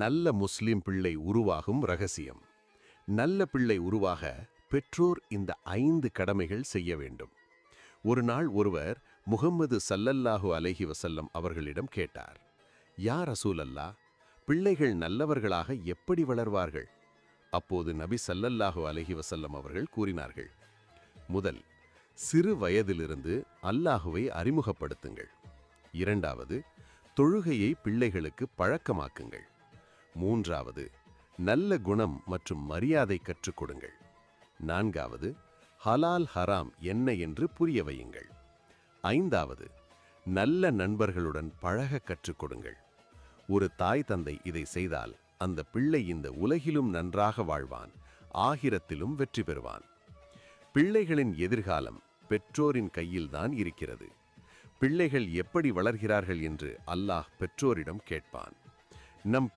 நல்ல முஸ்லிம் பிள்ளை உருவாகும் ரகசியம். நல்ல பிள்ளை உருவாக பெற்றோர் இந்த 5 கடமைகள் செய்ய வேண்டும். ஒரு நாள் ஒருவர் முஹம்மது ஸல்லல்லாஹு அலைஹி வஸல்லம் அவர்களிடம் கேட்டார், யா ரசூலல்லாஹ், பிள்ளைகள் நல்லவர்களாக எப்படி வளர்வார்கள்? அப்போது நபி ஸல்லல்லாஹு அலைஹி வஸல்லம் அவர்கள் கூறினார்கள், முதல், சிறு வயதிலிருந்து அல்லாஹுவை அறிமுகப்படுத்துங்கள். இரண்டாவது, தொழுகையை பிள்ளைகளுக்கு பழக்கமாக்குங்கள். மூன்றாவது, நல்ல குணம் மற்றும் மரியாதை கற்றுக் கொடுங்கள். நான்காவது, ஹலால் ஹராம் என்ன என்று புரிய வையுங்கள். ஐந்தாவது, நல்ல நண்பர்களுடன் பழக கற்றுக் கொடுங்கள். ஒரு தாய் தந்தை இதை செய்தால் அந்த பிள்ளை இந்த உலகிலும் நன்றாக வாழ்வான், ஆகிரத்திலும் வெற்றி பெறுவான். பிள்ளைகளின் எதிர்காலம் பெற்றோரின் கையில்தான் இருக்கிறது. பிள்ளைகள் எப்படி வளர்கிறார்கள் என்று அல்லாஹ் பெற்றோரிடம் கேட்பான். நம்